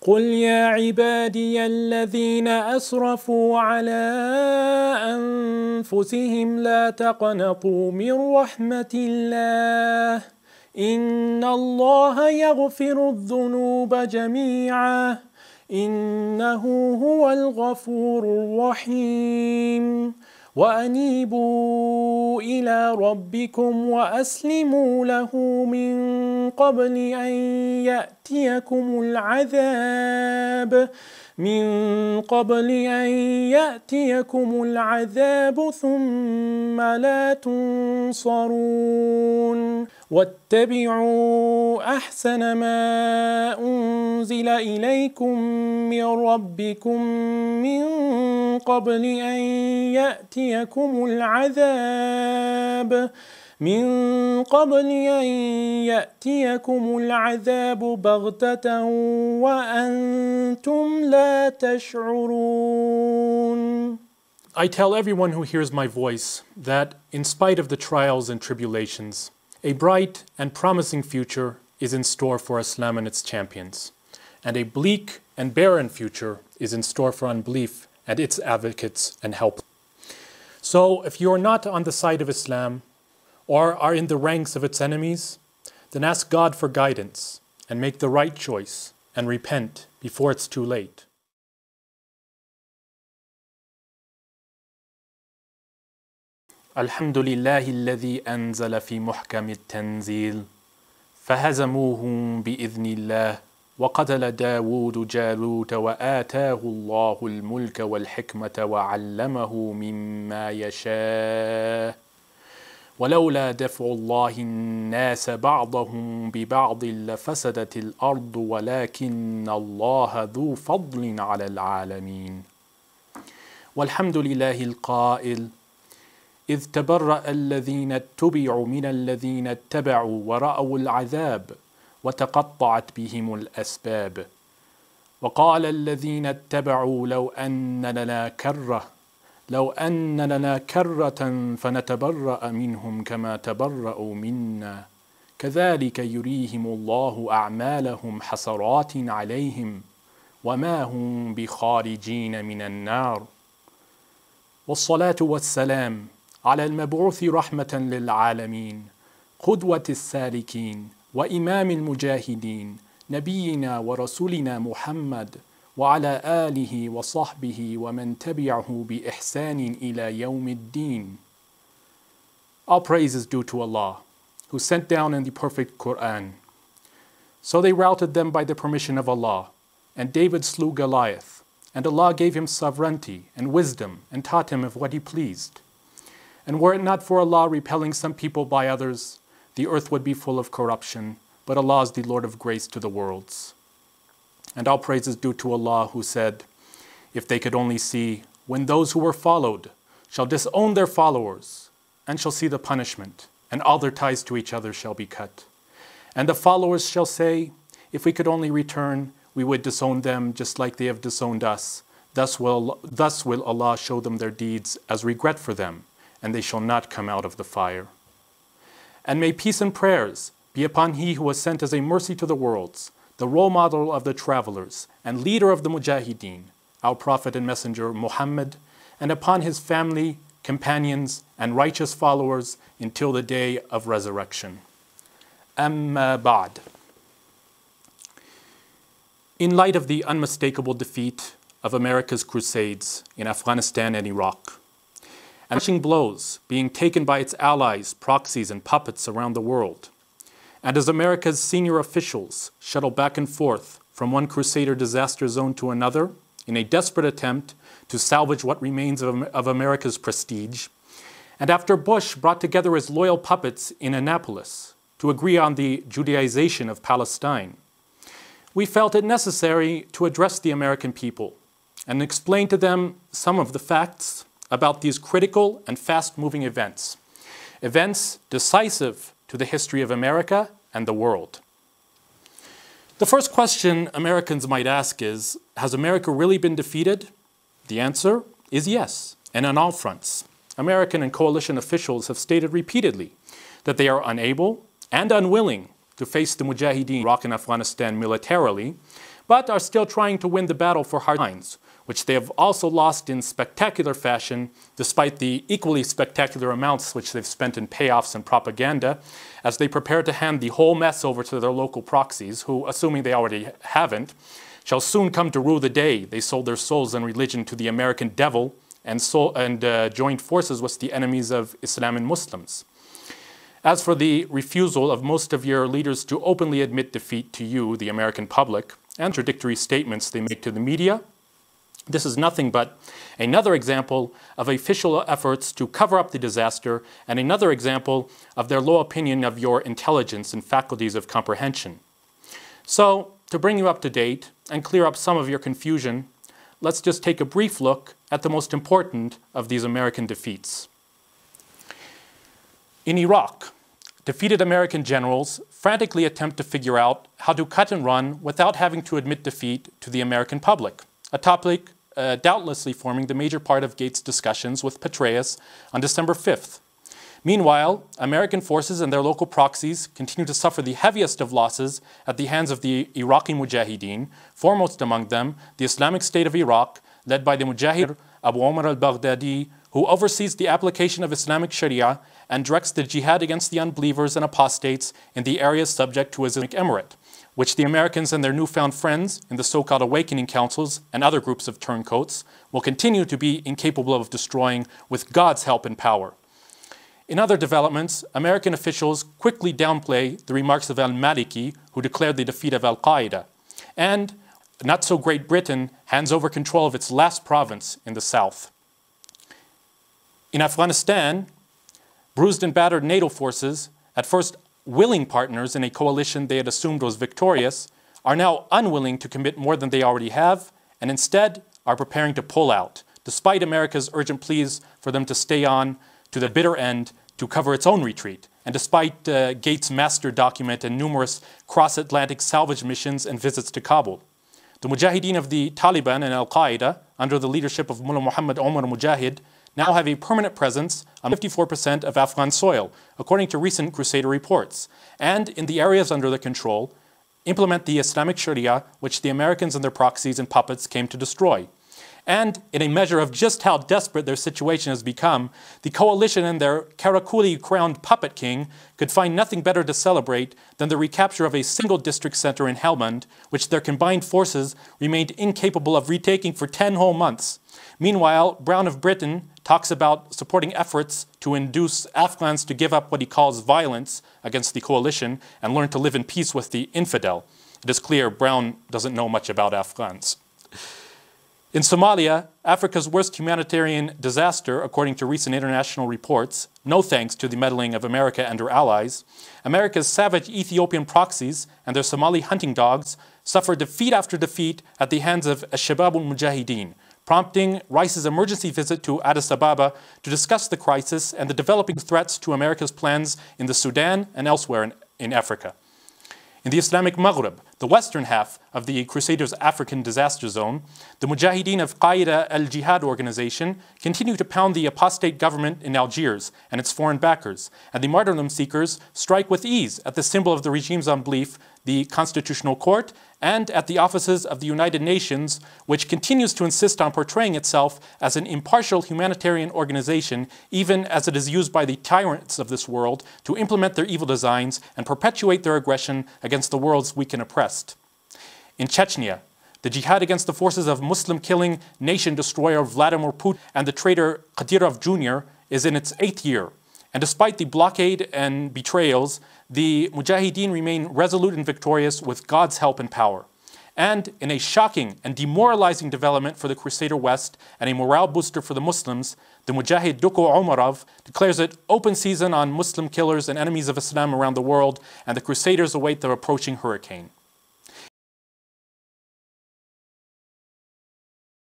قل يا عبادي الذين أسرفوا على أنفسهم لا تقنطوا من رحمة الله إن الله يغفر الذنوب جميعا إنه هو الغفور الرحيم وأنيبوا إلى ربكم وأسلموا له من قبل أن يأتيكم العذاب ثم لا تنصرون واتبعوا أحسن ما أنزل إليكم من ربكم من قبل أن يأتيكم العذاب بغتة وأنتم لا تشعرون. I tell everyone who hears my voice that, in spite of the trials and tribulations, a bright and promising future is in store for Islam and its champions, and a bleak and barren future is in store for unbelief and its advocates and helpers. So, if you are not on the side of Islam, or are in the ranks of its enemies, then ask God for guidance and make the right choice and repent before it's too late. الحمد لله الذي أنزل في محكم التنزيل فهزموهم بإذن الله وقتل داود جالوت وآتاه الله الملك والحكمة وعلمه مما يشاء ولولا دفع الله الناس بعضهم ببعض لفسدت الأرض ولكن الله ذو فضل على العالمين والحمد لله القائل إذ تبرأ الذين اتبعوا من الذين اتبعوا ورأوا العذاب وتقطعت بهم الأسباب وقال الذين اتبعوا لو أن لنا كرة فنتبرأ منهم كما تبرأوا منا كذلك يريهم الله أعمالهم حسرات عليهم وما هم بخارجين من النار والصلاة والسلام على المبعوث رحمة للعالمين قدوة السالكين وإمام المجاهدين نبينا ورسولنا محمد وعلى آله وصحبه ومن تبعه بإحسان إلى يوم الدين. All praise is due to Allah, who sent down in the perfect Quran. So they routed them by the permission of Allah, and David slew Goliath, and Allah gave him sovereignty and wisdom and taught him of what he pleased. And were it not for Allah repelling some people by others, the earth would be full of corruption, but Allah is the Lord of grace to the worlds. And all praise is due to Allah, who said, if they could only see, when those who were followed shall disown their followers, and shall see the punishment, and all their ties to each other shall be cut. And the followers shall say, if we could only return, we would disown them just like they have disowned us. Thus will Allah show them their deeds as regret for them, and they shall not come out of the fire. And may peace and prayers be upon he who was sent as a mercy to the worlds, the role model of the travelers, and leader of the Mujahideen, our Prophet and Messenger Muhammad, and upon his family, companions, and righteous followers until the day of resurrection. Amma ba'd. In light of the unmistakable defeat of America's crusades in Afghanistan and Iraq, and crushing blows being taken by its allies, proxies, and puppets around the world, and as America's senior officials shuttle back and forth from one crusader disaster zone to another in a desperate attempt to salvage what remains of America's prestige, and after Bush brought together his loyal puppets in Annapolis to agree on the Judaization of Palestine, we felt it necessary to address the American people and explain to them some of the facts about these critical and fast-moving events decisive to the history of America and the world. The first question Americans might ask is, has America really been defeated? The answer is yes, and on all fronts. American and coalition officials have stated repeatedly that they are unable and unwilling to face the Mujahideen in Iraq and Afghanistan militarily, but are still trying to win the battle for hard lines, which they have also lost in spectacular fashion, despite the equally spectacular amounts which they've spent in payoffs and propaganda, as they prepare to hand the whole mess over to their local proxies, who, assuming they already haven't, shall soon come to rue the day they sold their souls and religion to the American devil and joined forces with the enemies of Islam and Muslims. As for the refusal of most of your leaders to openly admit defeat to you, the American public, and contradictory statements they make to the media, this is nothing but another example of official efforts to cover up the disaster and another example of their low opinion of your intelligence and faculties of comprehension. So, to bring you up to date and clear up some of your confusion, let's just take a brief look at the most important of these American defeats. In Iraq, defeated American generals frantically attempt to figure out how to cut and run without having to admit defeat to the American public, a topic doubtlessly forming the major part of Gates' discussions with Petraeus on December 5th. Meanwhile, American forces and their local proxies continue to suffer the heaviest of losses at the hands of the Iraqi Mujahideen, foremost among them the Islamic State of Iraq, led by the Mujahid Abu Omar al-Baghdadi, who oversees the application of Islamic Sharia and directs the jihad against the unbelievers and apostates in the areas subject to Islamic Emirate, which the Americans and their newfound friends in the so-called awakening councils and other groups of turncoats will continue to be incapable of destroying with God's help and power. In other developments, American officials quickly downplay the remarks of al-Maliki, who declared the defeat of Al-Qaeda, and not-so-Great Britain hands over control of its last province in the south. In Afghanistan, bruised and battered NATO forces, at first willing partners in a coalition they had assumed was victorious, are now unwilling to commit more than they already have, and instead are preparing to pull out, despite America's urgent pleas for them to stay on to the bitter end to cover its own retreat, and despite Gates' master document and numerous cross-Atlantic salvage missions and visits to Kabul. The Mujahideen of the Taliban and Al-Qaeda, under the leadership of Mullah Muhammad Omar Mujahid, now have a permanent presence on 54% of Afghan soil, according to recent Crusader reports, and in the areas under their control, implement the Islamic Sharia, which the Americans and their proxies and puppets came to destroy. And in a measure of just how desperate their situation has become, the coalition and their Karakuli-crowned puppet king could find nothing better to celebrate than the recapture of a single district center in Helmand, which their combined forces remained incapable of retaking for 10 whole months. Meanwhile, Brown of Britain talks about supporting efforts to induce Afghans to give up what he calls violence against the coalition and learn to live in peace with the infidel. It is clear Brown doesn't know much about Afghans. In Somalia, Africa's worst humanitarian disaster, according to recent international reports, no thanks to the meddling of America and her allies, America's savage Ethiopian proxies and their Somali hunting dogs suffered defeat after defeat at the hands of Al-Shabaab al-Mujahideen, prompting Rice's emergency visit to Addis Ababa to discuss the crisis and the developing threats to America's plans in the Sudan and elsewhere in Africa. In the Islamic Maghreb, the western half of the Crusaders' African disaster zone, the Mujahideen of Qaeda al-Jihad organization continue to pound the apostate government in Algiers and its foreign backers, and the martyrdom seekers strike with ease at the symbol of the regime's unbelief, the Constitutional Court, and at the offices of the United Nations, which continues to insist on portraying itself as an impartial humanitarian organization, even as it is used by the tyrants of this world to implement their evil designs and perpetuate their aggression against the world's weak and oppressed. In Chechnya, the jihad against the forces of Muslim-killing nation destroyer Vladimir Putin and the traitor Kadyrov Jr. is in its 8th year. And despite the blockade and betrayals, the Mujahideen remain resolute and victorious with God's help and power. And in a shocking and demoralizing development for the Crusader West and a morale booster for the Muslims, the Mujahid Duko Umarov declares it open season on Muslim killers and enemies of Islam around the world, and the Crusaders await their approaching hurricane.